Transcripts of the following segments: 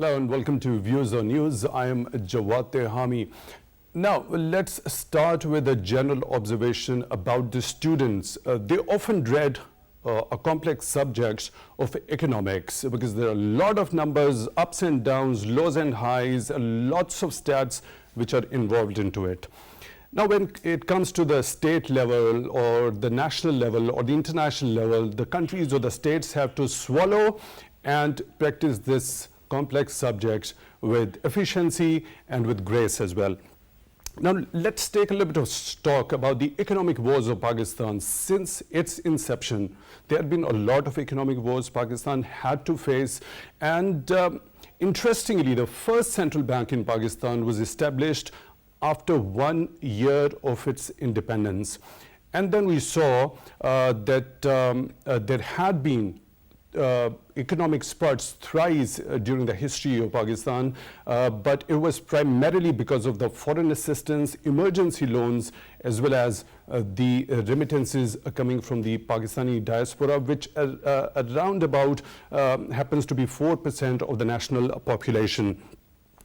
Hello and welcome to Views on News. I am Jawad Tehami. Now, let's start with a general observation about the students. They often dread a complex subject of economics because there are a lot of numbers, ups and downs, lows and highs, lots of stats which are involved into it. Now, when it comes to the state level or the national level or the international level, the countries or the states have to swallow and practice this complex subjects with efficiency and with grace as well. Now, let's take a little bit of stock about the economic woes of Pakistan. Since its inception, there have been a lot of economic woes Pakistan had to face. And interestingly, the first central bank in Pakistan was established after 1 year of its independence. And then we saw that there had been economic spurts thrice during the history of Pakistan, but it was primarily because of the foreign assistance, emergency loans, as well as the remittances coming from the Pakistani diaspora, which around about happens to be 4% of the national population.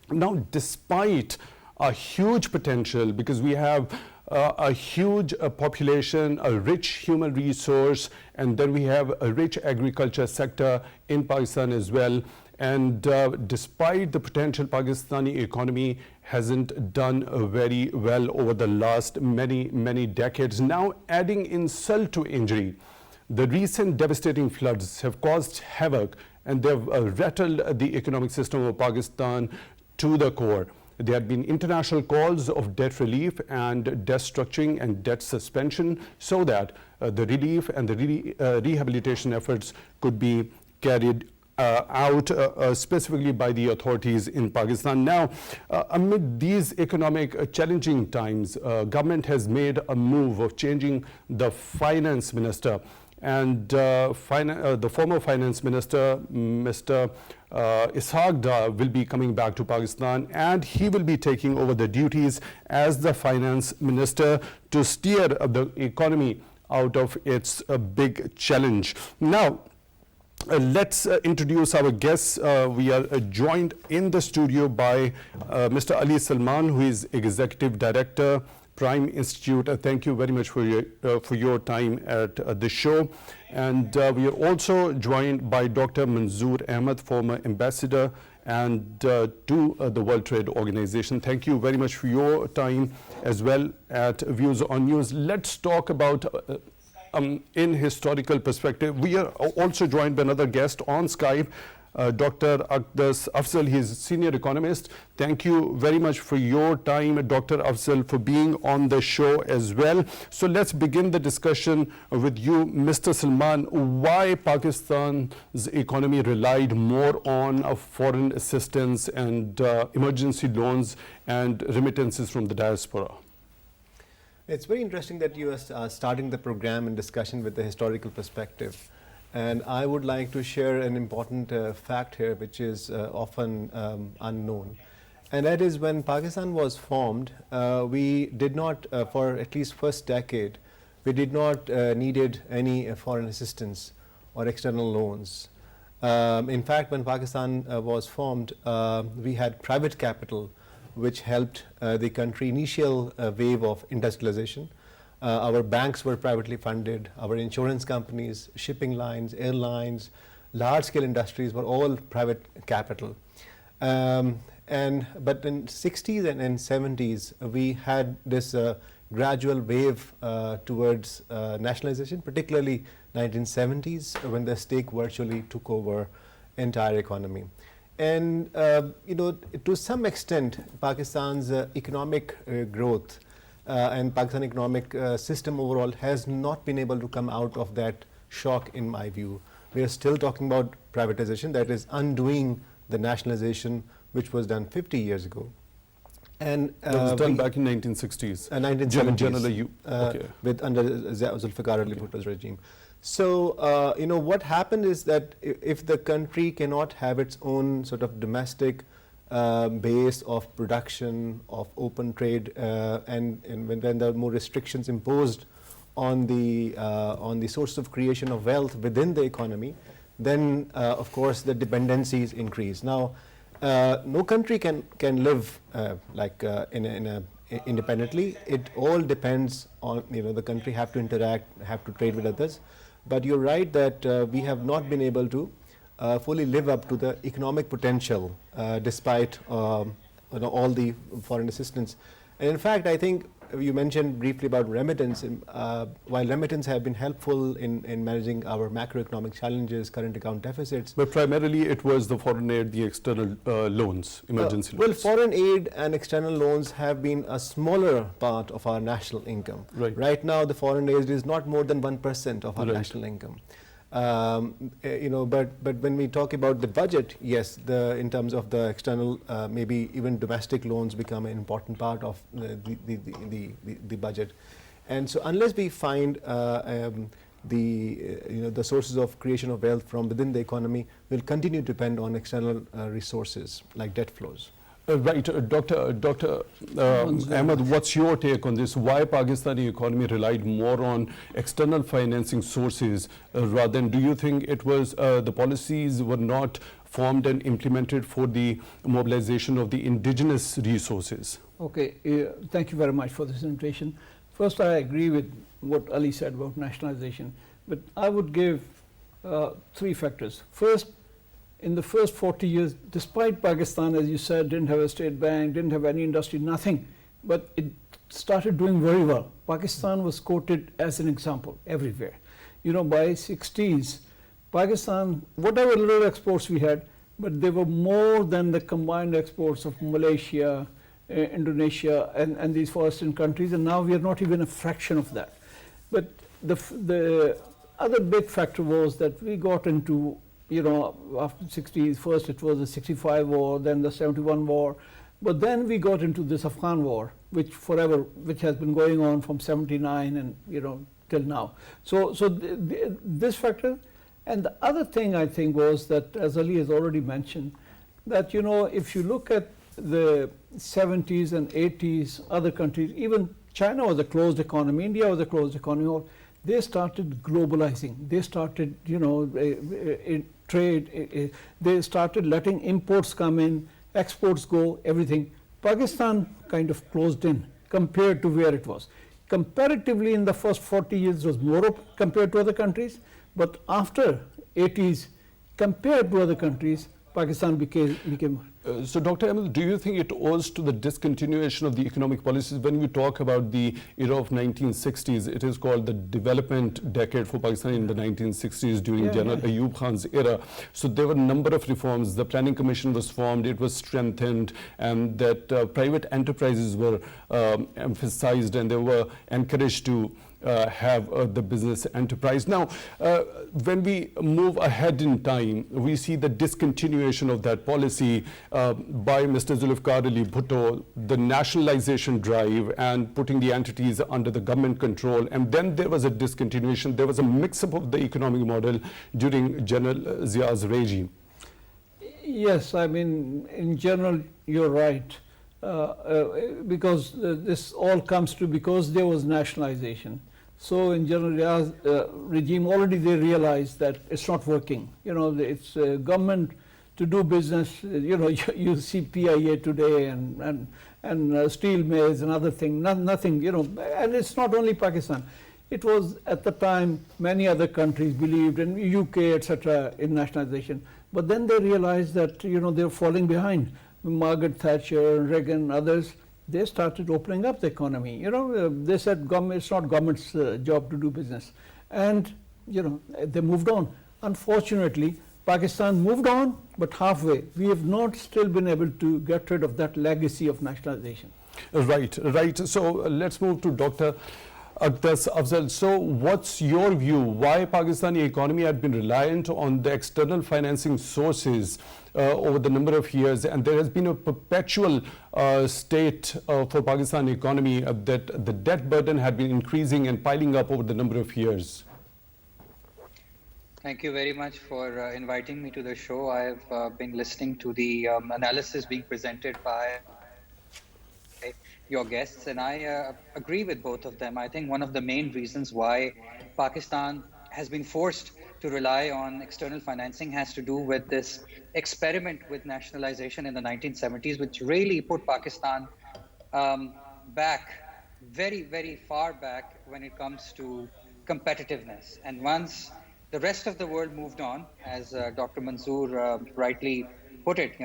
Now, despite a huge potential, because we have a huge population, a rich human resource, and then we have a rich agriculture sector in Pakistan as well. And despite the potential, Pakistani economy hasn't done very well over the last many decades. Now, adding insult to injury, the recent devastating floods have caused havoc and they've rattled the economic system of Pakistan to the core. There have been international calls of debt relief and debt structuring and debt suspension so that the relief and the rehabilitation efforts could be carried out specifically by the authorities in Pakistan. Now, amid these economic challenging times, government has made a move of changing the finance minister. And the former finance minister, Mr. Aqdas, will be coming back to Pakistan, and he will be taking over the duties as the finance minister to steer the economy out of its big challenge. Now, let's introduce our guests. We are joined in the studio by Mr. Ali Salman, who is Executive Director, Prime Institute. Thank you very much for your time at the show. And we are also joined by Dr. Manzoor Ahmad, former ambassador and to the World Trade Organization. Thank you very much for your time as well at Views on News. Let's talk about in historical perspective. We are also joined by another guest on Skype, Dr. Aqdas Afzal. He is senior economist. Thank you very much for your time, Dr. Afzal, for being on the show as well. So let's begin the discussion with you, Mr. Salman. Why Pakistan's economy relied more on foreign assistance and emergency loans and remittances from the diaspora? It's very interesting that you are starting the program and discussion with the historical perspective. And I would like to share an important fact here, which is often unknown. And that is, when Pakistan was formed, we did not, for at least first decade, we did not needed any foreign assistance or external loans. In fact, when Pakistan was formed, we had private capital, which helped the country initial wave of industrialization. Our banks were privately funded, our insurance companies, shipping lines, airlines, large-scale industries were all private capital. But in 60s and 70s, we had this gradual wave towards nationalization, particularly 1970s, when the state virtually took over entire economy. And to some extent, Pakistan's economic growth and Pakistan economic system overall has not been able to come out of that shock, in my view. We are still talking about privatization, that is undoing the nationalization which was done 50 years ago. And that was done back in 1960s. 1970s. Generally, with under Zulfikar Ali Bhutto's regime. So, what happened is that if the country cannot have its own sort of domestic base of production, of open trade, and when there are more restrictions imposed on the source of creation of wealth within the economy, then of course the dependencies increase. Now, No country can live independently. It all depends on, the country have to interact, have to trade with others. But you're right that we have not been able to fully live up to the economic potential despite all the foreign assistance. And in fact, I think you mentioned briefly about remittance. While remittance have been helpful in managing our macroeconomic challenges, current account deficits. But primarily it was the foreign aid, the external loans, emergency loans. Well, foreign aid and external loans have been a smaller part of our national income. Right now, the foreign aid is not more than 1% of our national income. But when we talk about the budget, yes, in terms of the external, maybe even domestic loans become an important part of the budget. And so unless we find the sources of creation of wealth from within the economy, we'll continue to depend on external resources like debt flows. Right, Dr. Ahmad, what's your take on this? Why Pakistani economy relied more on external financing sources rather than, do you think it was the policies were not formed and implemented for the mobilization of the indigenous resources? Okay, thank you very much for this invitation. First, I agree with what Ali said about nationalization, but I would give 3 factors. First, in the first 40 years, despite Pakistan, as you said, didn't have a state bank, didn't have any industry, nothing, but it started doing very well. Pakistan was quoted as an example everywhere. By 60s, Pakistan, whatever little exports we had, but they were more than the combined exports of Malaysia, Indonesia, and these foreign countries, and now we are not even a fraction of that. But the other big factor was that we got into after the 60s, first it was the 65 war, then the 71 war, but then we got into this Afghan war, which has been going on from 79 and till now. So this factor, and the other thing I think was that, as Ali has already mentioned, that if you look at the 70s and 80s, other countries, even China was a closed economy, India was a closed economy, they started globalizing. They started, trade. They started letting imports come in, exports go, everything. Pakistan kind of closed in compared to where it was. Comparatively, in the first 40 years, it was more compared to other countries. But after 80s, compared to other countries, Pakistan became so Dr. Ahmad, do you think it owes to the discontinuation of the economic policies? When we talk about the era of 1960s, it is called the development decade for Pakistan in the 1960s during General Ayub Khan's era. So there were a number of reforms. The Planning Commission was formed, it was strengthened, and that private enterprises were emphasized and they were encouraged to have the business enterprise. Now, when we move ahead in time, we see the discontinuation of that policy by Mr. Zulfikar Ali Bhutto, the nationalization drive and putting the entities under the government control. And then there was a discontinuation. There was a mix-up of the economic model during General Zia's regime. Yes, I mean, in general, you're right. Because this all comes to because there was nationalization. So in General Zia's regime, already they realized that it's not working. It's government to do business. You see PIA today and steel mills and other things. Nothing. And it's not only Pakistan. It was at the time many other countries believed in UK, etc., in nationalization. But then they realized that they're falling behind. Margaret Thatcher, Reagan, others, they started opening up the economy. They said it's not government's job to do business. And, they moved on. Unfortunately, Pakistan moved on, but halfway. We have not still been able to get rid of that legacy of nationalization. Right. So let's move to Dr. Aqdas Afzal. So what's your view? Why Pakistani economy had been reliant on the external financing sources over the number of years, and there has been a perpetual state for Pakistan economy that the debt burden had been increasing and piling up over the number of years? Thank you very much for inviting me to the show. I have been listening to the analysis being presented by your guests, and I agree with both of them. I think one of the main reasons why Pakistan has been forced to rely on external financing has to do with this experiment with nationalization in the 1970s, which really put Pakistan back, very, very far back when it comes to competitiveness. And once the rest of the world moved on, as Dr. Manzoor rightly put it,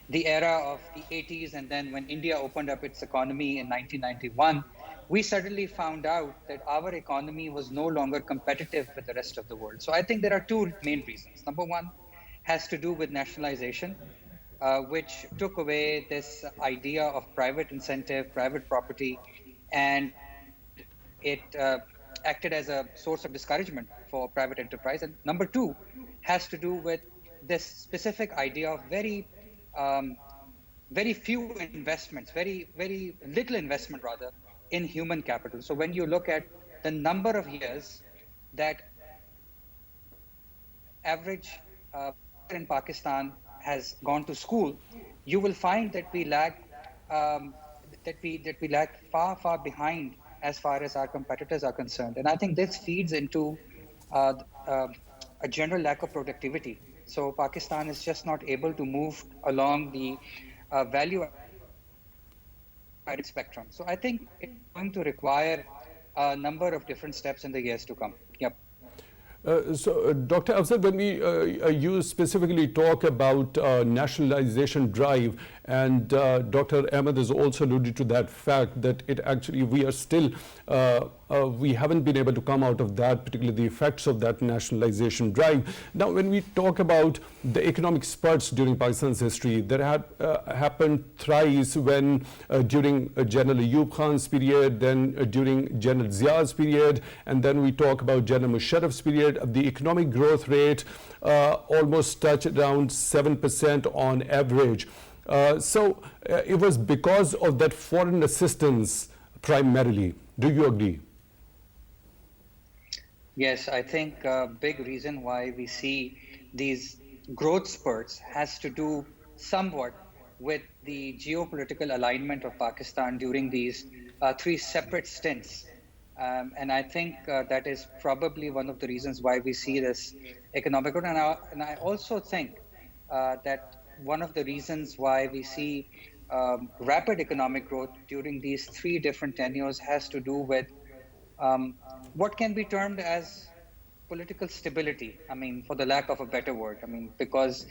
the era of the 80s, and then when India opened up its economy in 1991, we suddenly found out that our economy was no longer competitive with the rest of the world. So I think there are two main reasons. Number one has to do with nationalization, which took away this idea of private incentive, private property, and it acted as a source of discouragement for private enterprise. And number two has to do with this specific idea of very few investments, very little investment rather, in human capital. So when you look at the number of years that average in Pakistan has gone to school, you will find that we lag far behind as far as our competitors are concerned. And I think this feeds into a general lack of productivity. So Pakistan is just not able to move along the value spectrum. So I think it's going to require a number of different steps in the years to come. Yep. So, Dr. Afzal, when you specifically talk about nationalization drive, and Dr. Ahmad has also alluded to that fact that it actually, we are still, we haven't been able to come out of that, particularly the effects of that nationalization drive. Now, when we talk about the economic spurts during Pakistan's history, there had happened thrice when during General Ayub Khan's period, then during General Zia's period, and then we talk about General Musharraf's period. The economic growth rate almost touched around 7% on average. So it was because of that foreign assistance primarily. Do you agree? Yes, I think a big reason why we see these growth spurts has to do somewhat with the geopolitical alignment of Pakistan during these three separate stints. And I think that is probably one of the reasons why we see this economic growth. And I also think that one of the reasons why we see rapid economic growth during these three different tenures has to do with what can be termed as political stability. I mean, for the lack of a better word. I mean, because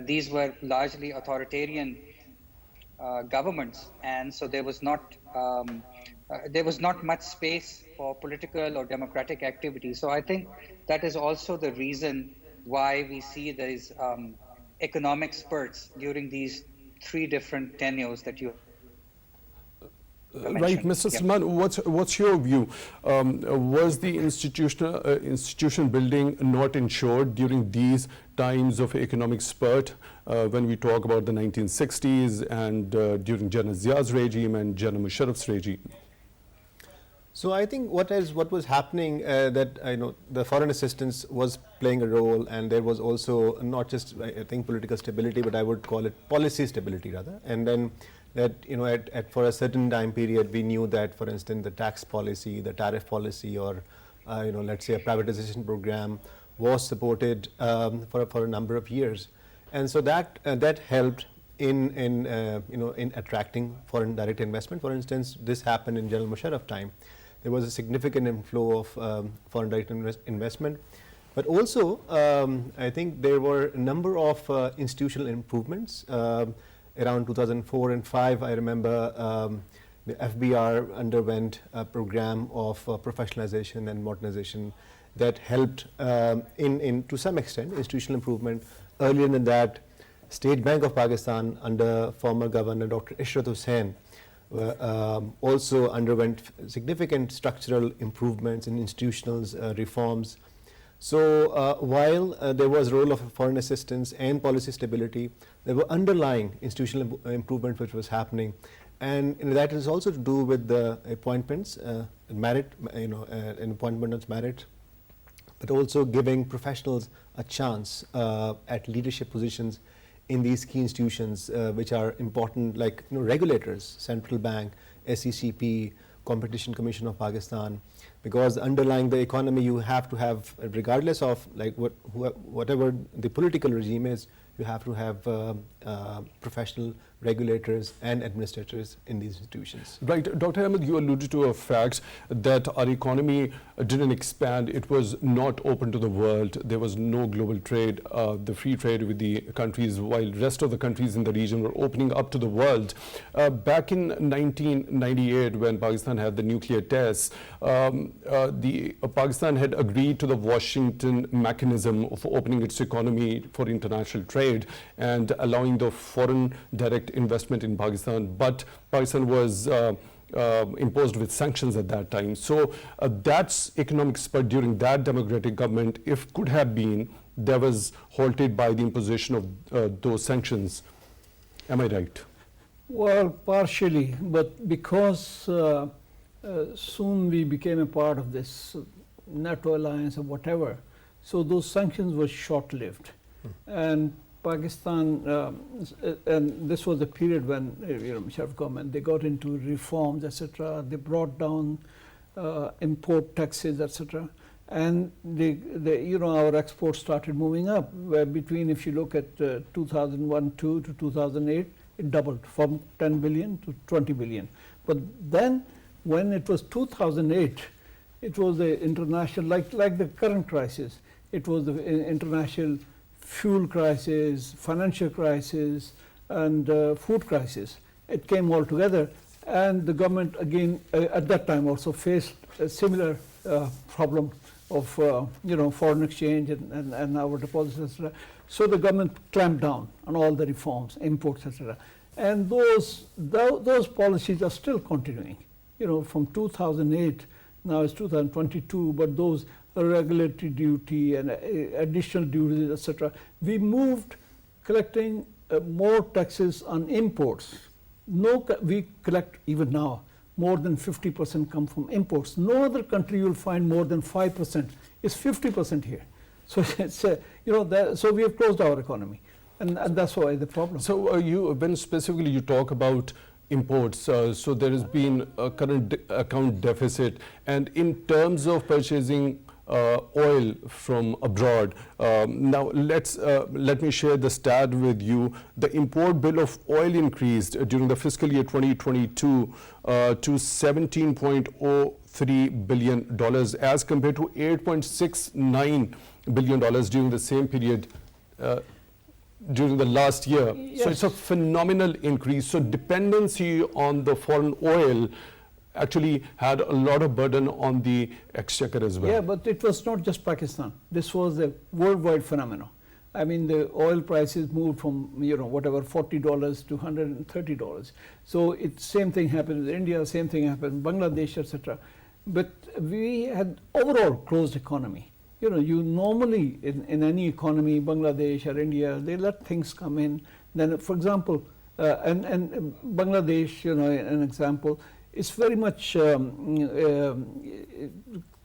these were largely authoritarian governments, and so there was not much space for political or democratic activity. So I think that is also the reason why we see these economic spurts during these three different tenures that you Right, Mr. Salman, what's your view? Was the institution building not ensured during these times of economic spurt when we talk about the 1960s and during General Zia's regime and General Musharraf's regime? So I think what was happening that the foreign assistance was playing a role, and there was also not just I think political stability, but I would call it policy stability rather. And then that for a certain time period we knew that, for instance, the tax policy, the tariff policy, or let's say a privatization program was supported for a number of years, and so that helped in attracting foreign direct investment. For instance, this happened in General Musharraf time. There was a significant inflow of foreign direct investment, but also I think there were a number of institutional improvements. Around 2004 and 5, I remember the FBR underwent a program of professionalization and modernization that helped to some extent institutional improvement. Earlier than that, State Bank of Pakistan under former Governor Dr. Ishrat Hussain also underwent significant structural improvements in institutional reforms. So while there was role of foreign assistance and policy stability, there were underlying institutional improvement which was happening, and that is also to do with the appointments, merit, an appointment on merit, but also giving professionals a chance at leadership positions in these key institutions which are important, like regulators, central bank, SECP, Competition Commission of Pakistan, because underlying the economy you have to have, regardless of like whatever the political regime is, you have to have professional regulators and administrators in these institutions. Right. Dr. Ahmad, you alluded to a fact that our economy didn't expand. It was not open to the world. There was no global trade, the free trade with the countries, while rest of the countries in the region were opening up to the world. Back in 1998, when Pakistan had the nuclear tests, Pakistan had agreed to the Washington mechanism of opening its economy for international trade and allowing the foreign direct investment in Pakistan, but Pakistan was imposed with sanctions at that time. So that's economic spurt during that democratic government, if could have been, that was halted by the imposition of those sanctions. Am I right? Well, partially, but because soon we became a part of this NATO alliance or whatever, so those sanctions were short-lived. And Pakistan, and this was the period when Musharraf government, they got into reforms, etc. They brought down import taxes, etc. And our exports started moving up. Where between, if you look at 2001-2 to 2008, it doubled from 10 billion to 20 billion. But then, when it was 2008, it was the international, like the current crisis, it was the international fuel crisis, financial crisis, and food crisis. It came all together, and the government again at that time also faced a similar problem of foreign exchange and our deposits, etc. So the government clamped down on all the reforms, imports, etc. And those policies are still continuing. From 2008, now it's 2022, but those regulatory duty and additional duties, etc. We moved collecting more taxes on imports. We collect even now more than 50% come from imports. No other country you will find more than 5%. It's 50% here. So it's so we have closed our economy, and that's why the problem. So when specifically you talk about imports, so there has been a current account deficit, and in terms of purchasing oil from abroad. Now let me share the stat with you. The import bill of oil increased during the fiscal year 2022 to $17.03 billion as compared to $8.69 billion during the same period during the last year. Yes. So it's a phenomenal increase. So dependency on the foreign oil actually had a lot of burden on the exchequer as well. Yeah, but it was not just Pakistan. This was a worldwide phenomenon. I mean, the oil prices moved from whatever $40 to $130. So same thing happened in India, same thing happened in Bangladesh, etc. But we had overall closed economy. You normally in any economy, Bangladesh or India, they let things come in. Then, for example, and Bangladesh, an example. It's very much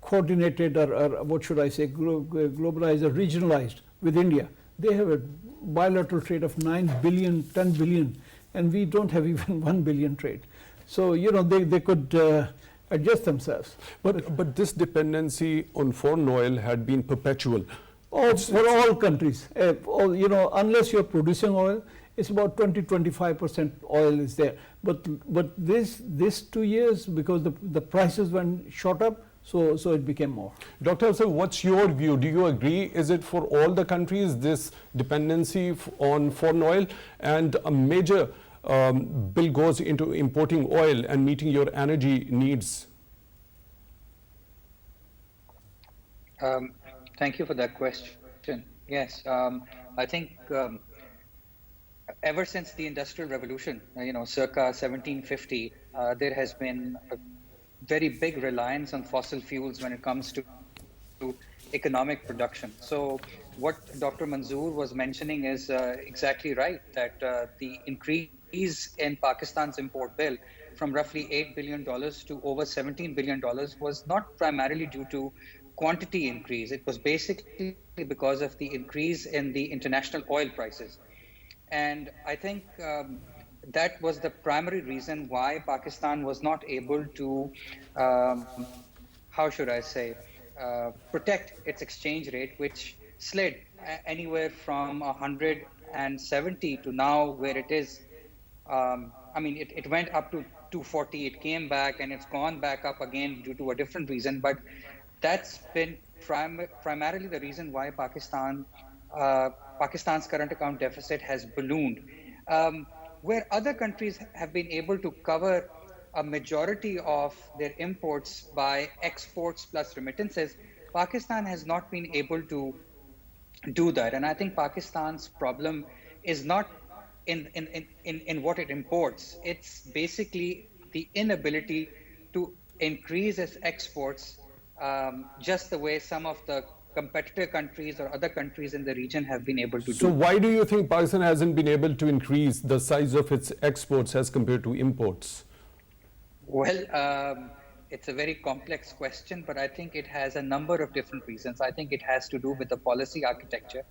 coordinated or what should I say, globalized or regionalized with India. They have a bilateral trade of 9 billion, 10 billion, and we don't have even 1 billion trade. So, they could adjust themselves. But this dependency on foreign oil had been perpetual. For all countries. Unless you're producing oil, it's about 20-25% oil is there. But this 2 years, because the prices went shot up, so it became more. Dr. Afzal, what's your view? Do you agree? Is it for all the countries, this dependency on foreign oil, and a major bill goes into importing oil and meeting your energy needs? Thank you for that question. Yes, I think ever since the Industrial Revolution, circa 1750, there has been a very big reliance on fossil fuels when it comes to economic production. So what Dr. Manzoor was mentioning is exactly right, that the increase in Pakistan's import bill from roughly $8 billion to over $17 billion was not primarily due to quantity increase. It was basically because of the increase in the international oil prices. And I think that was the primary reason why Pakistan was not able to, um, how should I say, protect its exchange rate, which slid anywhere from 170 to now where it is. I mean, it went up to 240, it came back and it's gone back up again due to a different reason. But that's been primarily the reason why Pakistan's current account deficit has ballooned. Where other countries have been able to cover a majority of their imports by exports plus remittances, Pakistan has not been able to do that. And I think Pakistan's problem is not in what it imports. It's basically the inability to increase its exports, just the way some of the competitor countries or other countries in the region have been able to do. So why do you think Pakistan hasn't been able to increase the size of its exports as compared to imports? Well, it's a very complex question, but I think it has a number of different reasons. I think it has to do with the policy architecture,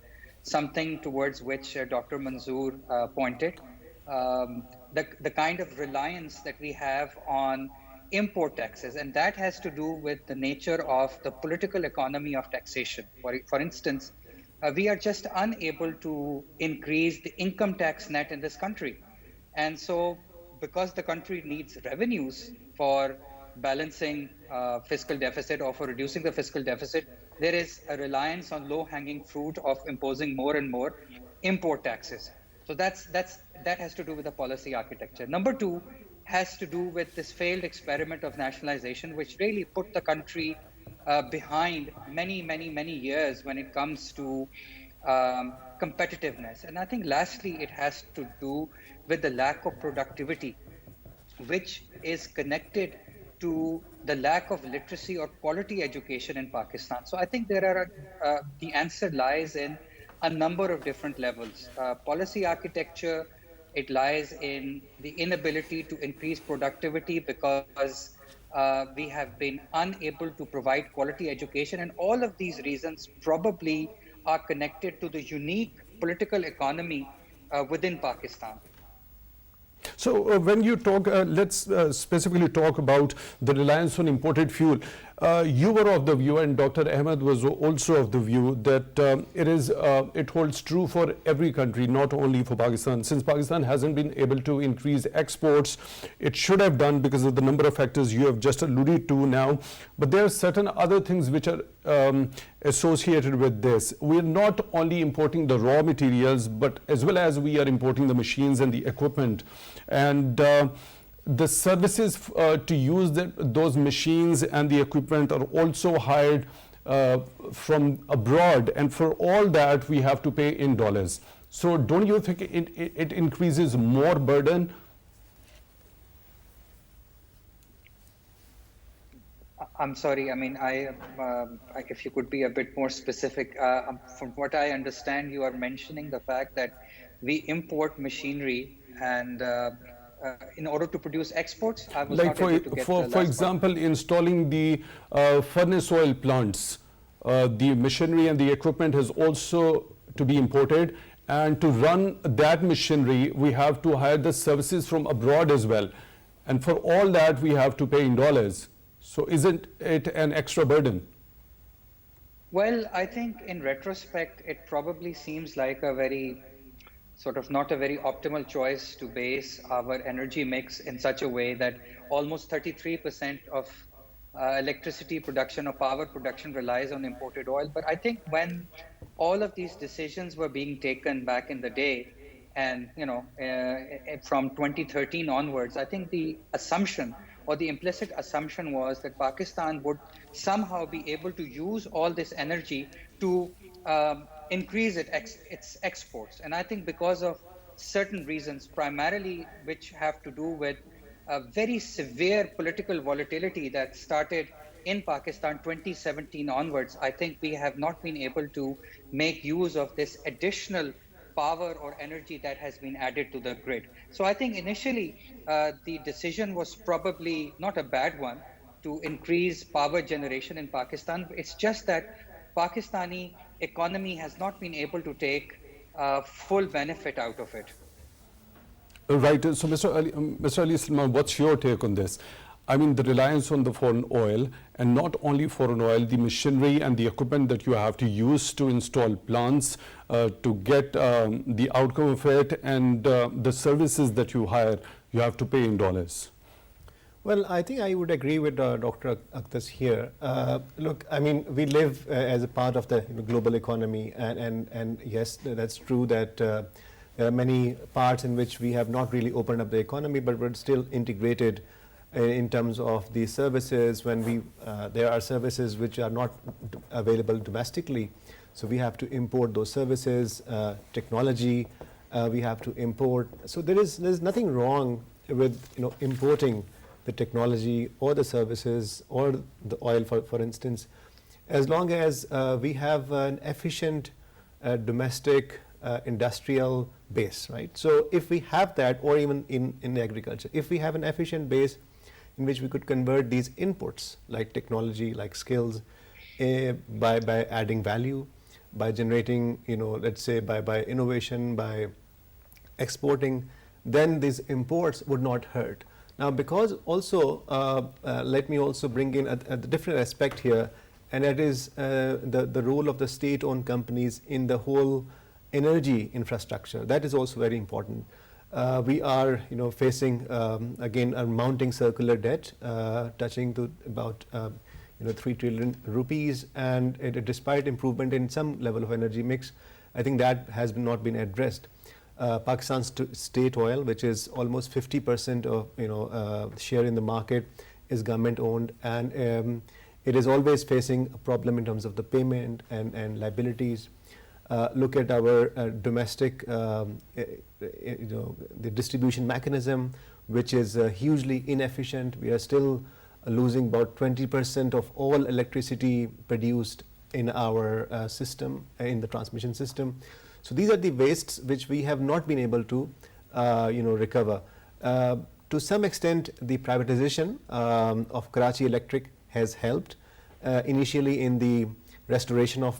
something towards which Dr. Manzoor pointed. The kind of reliance that we have on import taxes, and that has to do with the nature of the political economy of taxation. For instance, we are just unable to increase the income tax net in this country. And so, because the country needs revenues for balancing fiscal deficit or for reducing the fiscal deficit, there is a reliance on low-hanging fruit of imposing more and more import taxes. So that has to do with the policy architecture. Number two has to do with this failed experiment of nationalization, which really put the country behind many years when it comes to competitiveness. And I think lastly, it has to do with the lack of productivity, which is connected to the lack of literacy or quality education in Pakistan. So I think the answer lies in a number of different levels. Policy architecture, it lies in the inability to increase productivity because we have been unable to provide quality education. And all of these reasons probably are connected to the unique political economy within Pakistan. So when you talk, let's specifically talk about the reliance on imported fuel. You were of the view, and Dr. Ahmad was also of the view, that it holds true for every country, not only for Pakistan. Since Pakistan hasn't been able to increase exports, it should have done because of the number of factors you have just alluded to now. But there are certain other things which are associated with this. We are not only importing the raw materials, but as well as we are importing the machines and the equipment. And the services to use those machines and the equipment are also hired from abroad, and for all that we have to pay in dollars. So don't you think it increases more burden? I'm sorry, I mean, if you could be a bit more specific. From what I understand, you are mentioning the fact that we import machinery and in order to produce exports. I was like not able to get the last for example, part. installing the furnace oil plants, the machinery and the equipment has also to be imported, and to run that machinery we have to hire the services from abroad as well, and for all that we have to pay in dollars. So isn't it an extra burden? Well, I think in retrospect, it probably seems like a very sort of not a very optimal choice to base our energy mix in such a way that almost 33% of electricity production or power production relies on imported oil. But I think when all of these decisions were being taken back in the day, and from 2013 onwards, I think the assumption or the implicit assumption was that Pakistan would somehow be able to use all this energy to increase its exports. And I think because of certain reasons, primarily which have to do with a very severe political volatility that started in Pakistan 2017 onwards, I think we have not been able to make use of this additional power or energy that has been added to the grid. So I think initially the decision was probably not a bad one to increase power generation in Pakistan. It's just that Pakistani economy has not been able to take full benefit out of it. Right. So, Mr. Ali Salman, what's your take on this? I mean, the reliance on the foreign oil, and not only foreign oil, the machinery and the equipment that you have to use to install plants, to get the outcome of it, and the services that you hire, you have to pay in dollars. Well, I think I would agree with Dr. Aqdas here. Look, I mean, we live as a part of the global economy, and yes, that's true that there are many parts in which we have not really opened up the economy, but we're still integrated in terms of the services. When we there are services which are not available domestically, so we have to import those services. Technology, we have to import. So there's nothing wrong with importing the technology or the services or the oil, for instance, as long as we have an efficient domestic industrial base, right? So if we have that, or even in agriculture, if we have an efficient base in which we could convert these inputs like technology, like skills, by adding value, by generating, let's say by innovation, by exporting, then these imports would not hurt. Now, because also, let me also bring in a different aspect here, and that is the role of the state-owned companies in the whole energy infrastructure. That is also very important. We are, facing again a mounting circular debt, touching to about 3 trillion rupees, and despite improvement in some level of energy mix, I think that has not been addressed. Pakistan's state oil, which is almost 50% of share in the market, is government owned, and it is always facing a problem in terms of the payment and liabilities. Look at our domestic, the distribution mechanism, which is hugely inefficient. We are still losing about 20% of all electricity produced in our system, in the transmission system. So these are the wastes which we have not been able to recover. To some extent, the privatization of Karachi Electric has helped, initially in the restoration of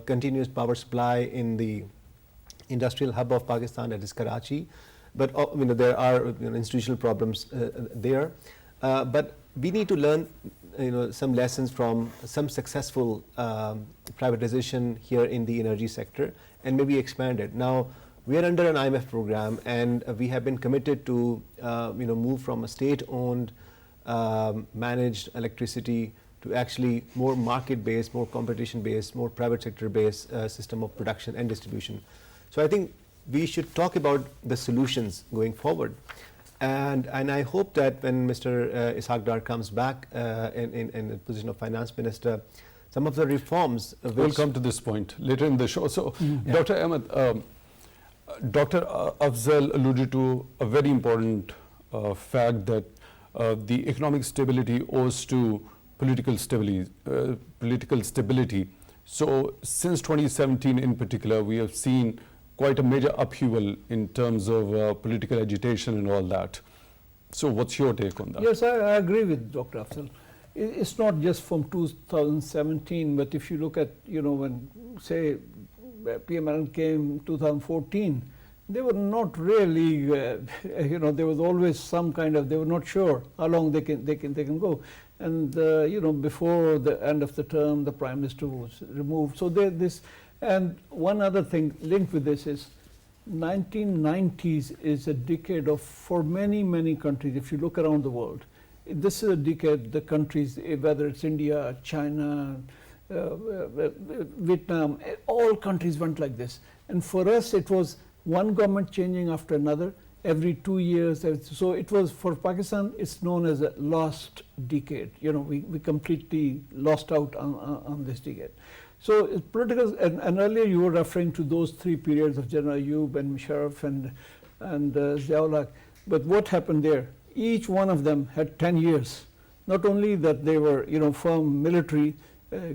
continuous power supply in the industrial hub of Pakistan, that is Karachi, but there are institutional problems there. But we need to learn some lessons from some successful privatization here in the energy sector, and maybe expand it. Now, we are under an IMF program, and we have been committed to move from a state-owned managed electricity to actually more market-based, more competition-based, more private sector-based system of production and distribution. So I think we should talk about the solutions going forward. And I hope that when Mr. Sardar comes back in the position of Finance Minister, some of the reforms we'll come to this point later in the show. So, Dr. Ahmad, Dr. Afzal alluded to a very important fact that the economic stability owes to political stability. So, since 2017 in particular, we have seen quite a major upheaval in terms of political agitation and all that. So what's your take on that? Yes, I agree with Dr. Afzal. It's not just from 2017, but if you look at, when, say, PM came 2014, they were not really, there was always some kind of, they were not sure how long they can go. And, before the end of the term, the Prime Minister was removed. So and one other thing linked with this is 1990s is a decade of, for many countries, if you look around the world, this is a decade the countries, whether it's India, China, Vietnam, all countries went like this. And for us, it was one government changing after another every 2 years. So it was, for Pakistan, it's known as a lost decade. We completely lost out on this decade. So it's political, and earlier you were referring to those 3 periods of General Ayub and Musharraf and Ziaul. But what happened there? Each one of them had 10 years. Not only that they were, firm military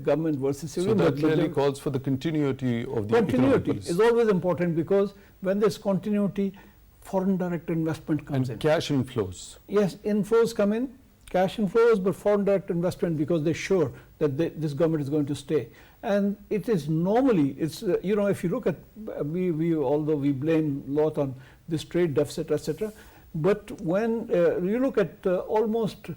government versus civilian. So that clearly calls for the continuity of the continuity is always important, because when there's continuity, foreign direct investment comes in. And cash inflows. Yes, inflows come in, cash inflows, but foreign direct investment, because they're sure that this government is going to stay. And it is normally, it's, if you look at, we although we blame a lot on this trade deficit, etc. But when you look at almost,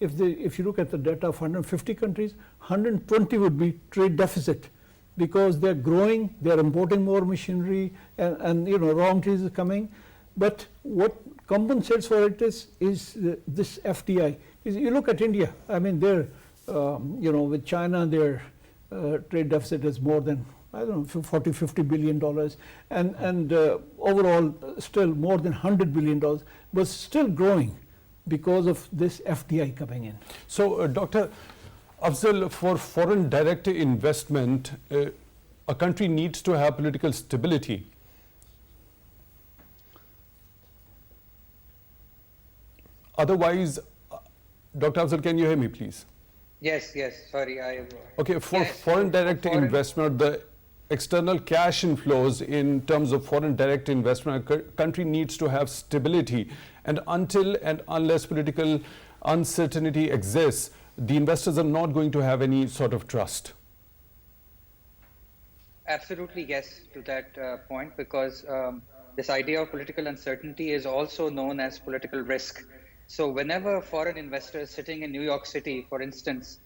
if you look at the data of 150 countries, 120 would be trade deficit, because they're growing, they're importing more machinery, and raw materials are coming. But what compensates for it is this FDI. You look at India. I mean, they're with China, their trade deficit is more than, I don't know, $40–50 billion, and overall still more than $100 billion, but still growing because of this FDI coming in. So, Dr. Afzal, for foreign direct investment, a country needs to have political stability. Otherwise, Dr. Afzal, can you hear me, please? Yes, sorry. Okay, for foreign direct investment, the external cash inflows in terms of foreign direct investment, a country needs to have stability. And until and unless political uncertainty exists, the investors are not going to have any sort of trust. Absolutely yes to that point, because this idea of political uncertainty is also known as political risk. So whenever foreign investors sitting in New York City, for instance,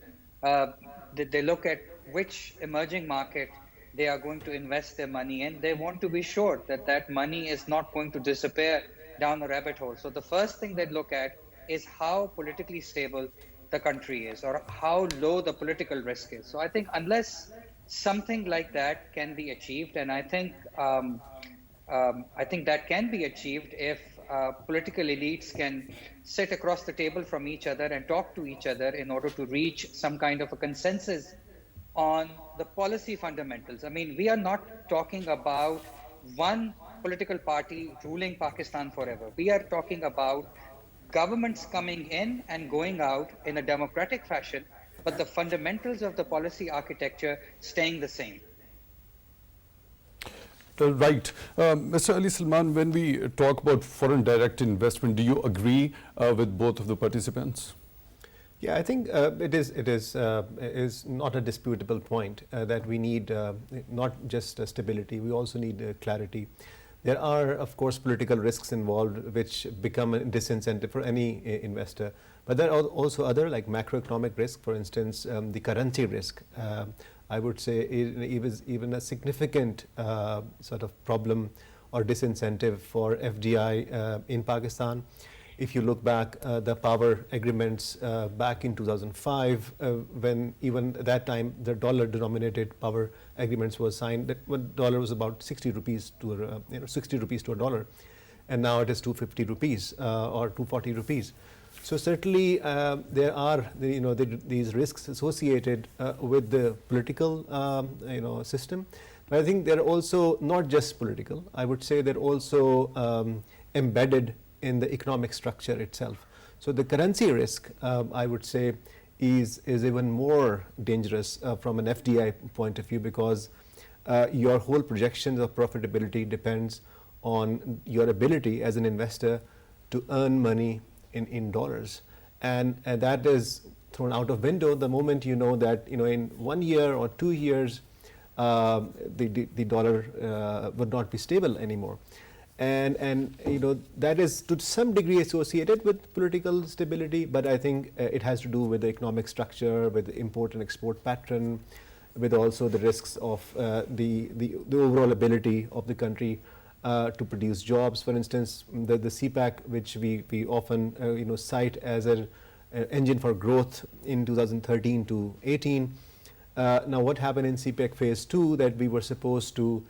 they look at which emerging market they are going to invest their money in, they want to be sure that that money is not going to disappear down a rabbit hole. So the first thing they look at is how politically stable the country is, or how low the political risk is. So I think unless something like that can be achieved, and I think that can be achieved if political elites can sit across the table from each other and talk to each other in order to reach some kind of a consensus on the policy fundamentals. I mean, we are not talking about one political party ruling Pakistan forever. We are talking about governments coming in and going out in a democratic fashion, but the fundamentals of the policy architecture staying the same. Right. Mr. Ali Salman, when we talk about foreign direct investment, do you agree with both of the participants? Yeah, I think it is not a disputable point that we need not just stability, we also need clarity. There are, of course, political risks involved which become a disincentive for any investor. But there are also other, like macroeconomic risk, for instance, the currency risk. I would say it was even a significant sort of problem or disincentive for FDI in Pakistan. If you look back, the power agreements back in 2005, when even at that time the dollar-denominated power agreements was signed, that when dollar was about 60 rupees to 60 rupees to a dollar, and now it is 250 rupees or 240 rupees. So certainly there are these risks associated with the political system, but I think they're also not just political. I would say they're also embedded in the economic structure itself. So the currency risk, I would say, is even more dangerous from an FDI point of view, because your whole projections of profitability depends on your ability as an investor to earn money in dollars, and that is thrown out of window the moment you know that in 1 year or 2 years the dollar would not be stable anymore. And that is to some degree associated with political stability, but I think it has to do with the economic structure, with the import and export pattern, with also the risks of the overall ability of the country to produce jobs. For instance, the CPAC, which we often cite as an engine for growth in 2013 to 18. Now, what happened in CPAC phase 2, that we were supposed to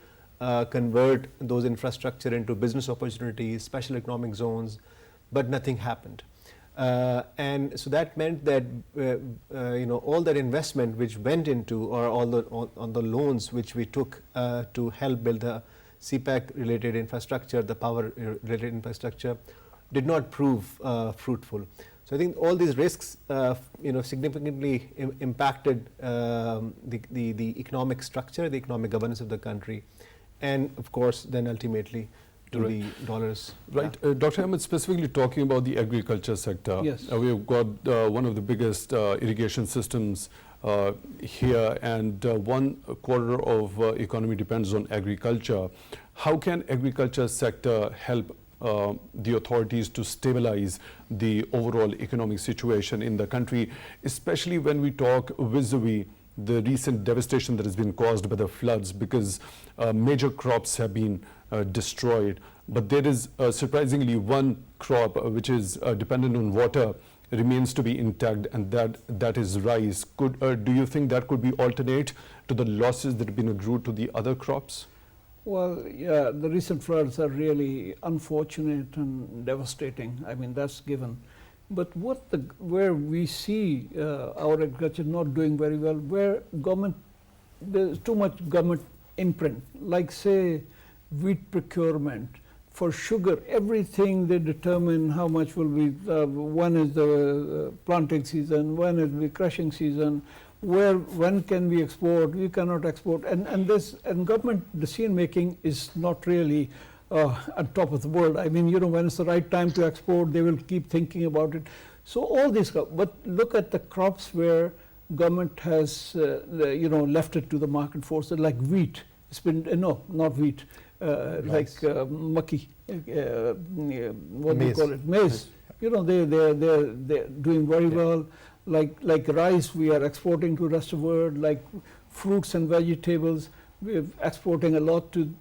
convert those infrastructure into business opportunities, special economic zones, but nothing happened. And so that meant that all that investment which went into, or on the loans which we took to help build the CPAC related infrastructure, the power related infrastructure, did not prove fruitful. So I think all these risks significantly impacted the economic structure, the economic governance of the country, and of course then ultimately to the dollars. Right. Dr. Ahmad, specifically talking about the agriculture sector. Yes. We've got one of the biggest irrigation systems here, and 1/4 of economy depends on agriculture. How can agriculture sector help the authorities to stabilize the overall economic situation in the country, especially when we talk vis-a-vis the recent devastation that has been caused by the floods, because major crops have been destroyed. But there is surprisingly one crop which is dependent on water remains to be intact, and that is rice. Do you think that could be alternate to the losses that have been accrued to the other crops? Well, yeah, the recent floods are really unfortunate and devastating. I mean, that's given. But where we see our agriculture not doing very well, where there's too much government imprint, like say wheat procurement, for sugar, everything they determine how much will be, when is the planting season, when is the crushing season, when can we export, we cannot export, and government decision making is not really at top of the world. I mean, when it's the right time to export, they will keep thinking about it. So all these, but look at the crops where government has, left it to the market forces, like wheat. It's been, no, not wheat, like maki, what do you call it, maize. They're doing very well. Like rice, we are exporting to the rest of the world. Like fruits and vegetables, we're exporting a lot to.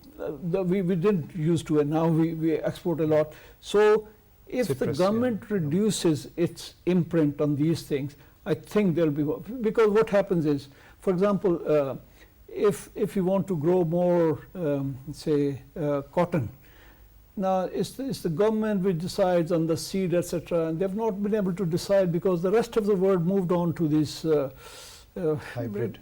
We didn't used to, and now we export a lot. So if the government reduces its imprint on these things, I think there'll be, because what happens is, for example, if you want to grow more, say, cotton, now it's the government which decides on the seed, etc., and they've not been able to decide because the rest of the world moved on to this hybrid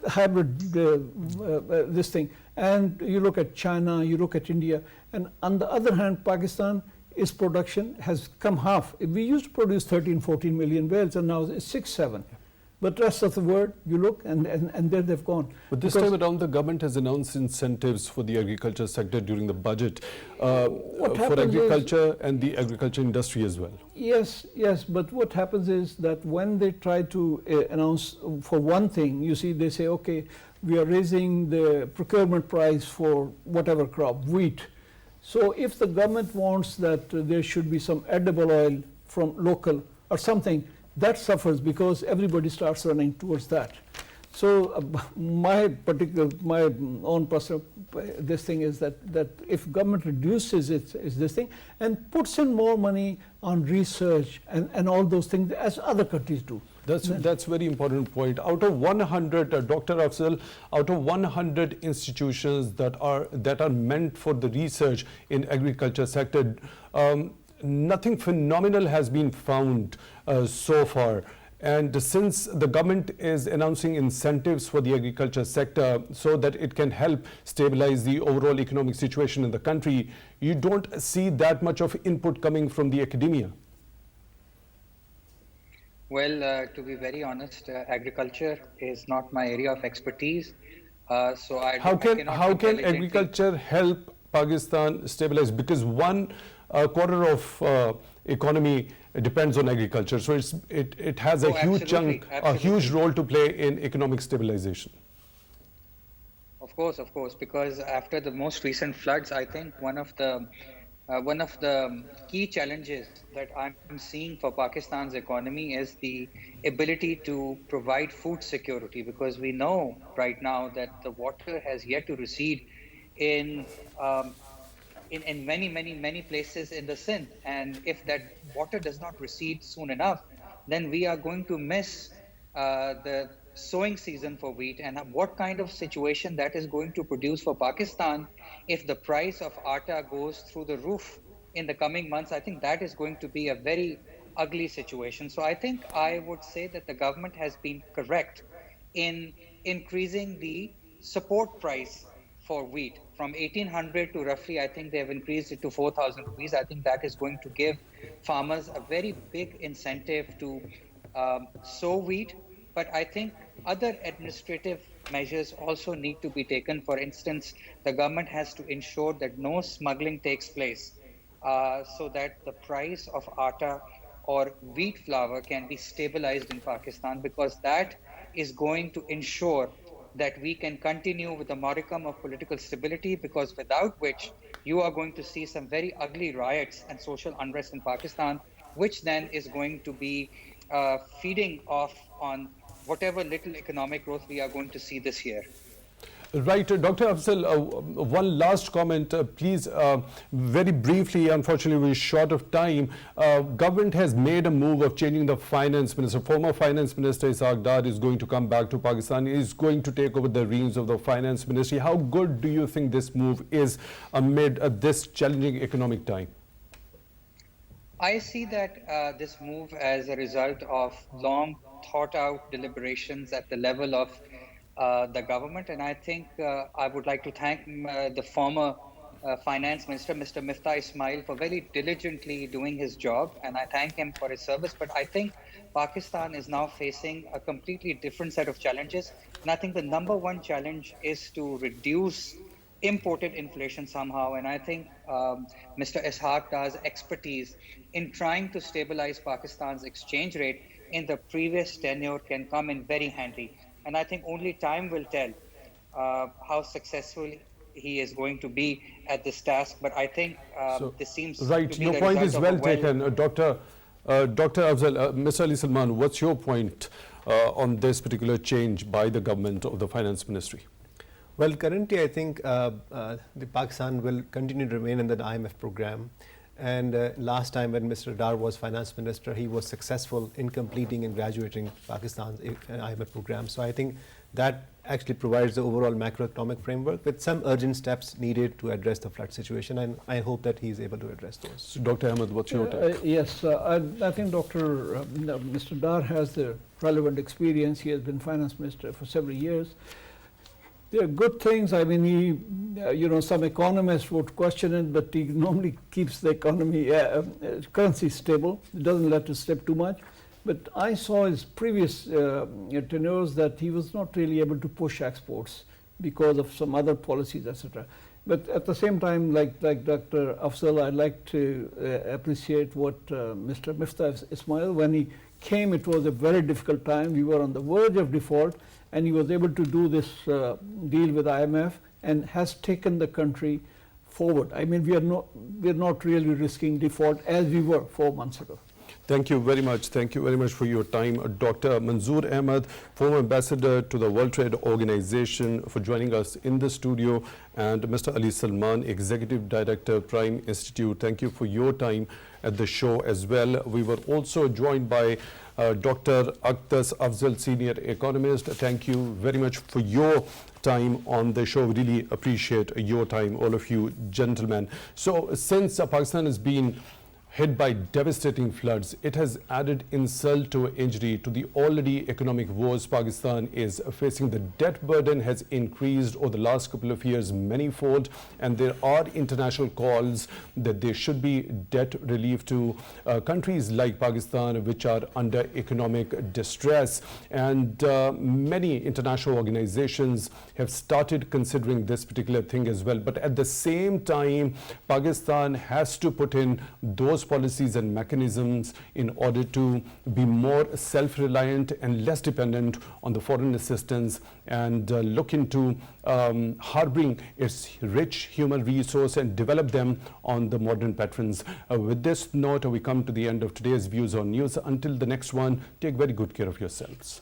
this thing. And you look at China, you look at India, and on the other hand, Pakistan, its production has come half. We used to produce 13, 14 million bales, and now it's 6, 7. But rest of the world, you look, and there they've gone. But this time around, the government has announced incentives for the agriculture sector during the budget for agriculture and the agriculture industry as well. Yes, but what happens is that when they try to announce for one thing, you see, they say, okay, we are raising the procurement price for whatever crop, wheat. So if the government wants that there should be some edible oil from local or something, that suffers because everybody starts running towards that. So my own personal this thing is that if government reduces its this thing and puts in more money on research and all those things as other countries do. That's very important point. Out of 100, Dr. Afzal, out of 100 institutions that are meant for the research in agriculture sector, nothing phenomenal has been found so far. And since the government is announcing incentives for the agriculture sector so that it can help stabilize the overall economic situation in the country, you don't see that much of input coming from the academia. Well, to be very honest, agriculture is not my area of expertise. So how can agriculture help Pakistan stabilize? Because one quarter of economy depends on agriculture, so it has a huge chunk, a huge role to play in economic stabilization. Of course, because after the most recent floods, I think one of the key challenges that I'm seeing for Pakistan's economy is the ability to provide food security, because we know right now that the water has yet to recede in many places in the Sindh, and if that water does not recede soon enough, then we are going to miss the sowing season for wheat, and what kind of situation that is going to produce for Pakistan if the price of atta goes through the roof in the coming months. I think that is going to be a very ugly situation. So I think I would say that the government has been correct in increasing the support price for wheat from 1800 to roughly, I think they have increased it to 4,000 rupees. I think that is going to give farmers a very big incentive to sow wheat. But I think other administrative measures also need to be taken. For instance, the government has to ensure that no smuggling takes place so that the price of atta or wheat flour can be stabilized in Pakistan, because that is going to ensure that we can continue with a modicum of political stability, because without which you are going to see some very ugly riots and social unrest in Pakistan, which then is going to be feeding off on whatever little economic growth we are going to see this year. Right, Dr. Afzal, one last comment, please, very briefly. Unfortunately, we're short of time. Government has made a move of changing the finance minister. Former finance minister Aqdas is going to come back to Pakistan. He is going to take over the reins of the finance ministry. How good do you think this move is amid this challenging economic time? I see that this move as a result of long thought out deliberations at the level of the government, and I think I would like to thank the former finance minister, Mr. Miftah Ismail, for very diligently doing his job, and I thank him for his service. But I think Pakistan is now facing a completely different set of challenges, and I think the number one challenge is to reduce imported inflation somehow, and I think Mr. Aqdas' expertise in trying to stabilize Pakistan's exchange rate in the previous tenure can come in very handy. And I think only time will tell how successful he is going to be at this task. But I think this seems right. To be Your the point result is of well taken, Dr. Afzal. Mr. Ali Salman, what's your point on this particular change by the government of the finance ministry? Well, currently I think the Pakistan will continue to remain in the IMF program. And last time when Mr. Dar was finance minister, he was successful in completing and graduating Pakistan's IMF program. So I think that actually provides the overall macroeconomic framework with some urgent steps needed to address the flood situation. And I hope that he is able to address those. So Dr. Ahmad, what's your take? Yes, I think Mr. Dar has the relevant experience. He has been finance minister for several years. There are good things. I mean, he, some economists would question it, but he normally keeps the economy, currency stable. He doesn't let it slip too much. But I saw his previous tenures that he was not really able to push exports because of some other policies, etc. But at the same time, like Dr. Afzal, I'd like to appreciate what Mr. Miftah Ismail, when he came, it was a very difficult time. We were on the verge of default, and he was able to do this deal with IMF and has taken the country forward. I mean, we're not really risking default as we were 4 months ago. Thank you very much. Thank you very much for your time. Dr. Manzoor Ahmad, former ambassador to the World Trade Organization, for joining us in the studio, and Mr. Ali Salman, Executive Director, Prime Institute. Thank you for your time at the show as well. We were also joined by Dr. Aqdas Afzal, Senior Economist. Thank you very much for your time on the show. Really appreciate your time, all of you gentlemen. So since Pakistan has been hit by devastating floods, it has added insult to injury to the already economic woes Pakistan is facing. The debt burden has increased over the last couple of years manifold, and there are international calls that there should be debt relief to countries like Pakistan, which are under economic distress. And many international organizations have started considering this particular thing as well. But at the same time, Pakistan has to put in those policies and mechanisms in order to be more self-reliant and less dependent on the foreign assistance, and look into harboring its rich human resource and develop them on the modern patterns. With this note, we come to the end of today's Views on News. Until the next one, take very good care of yourselves.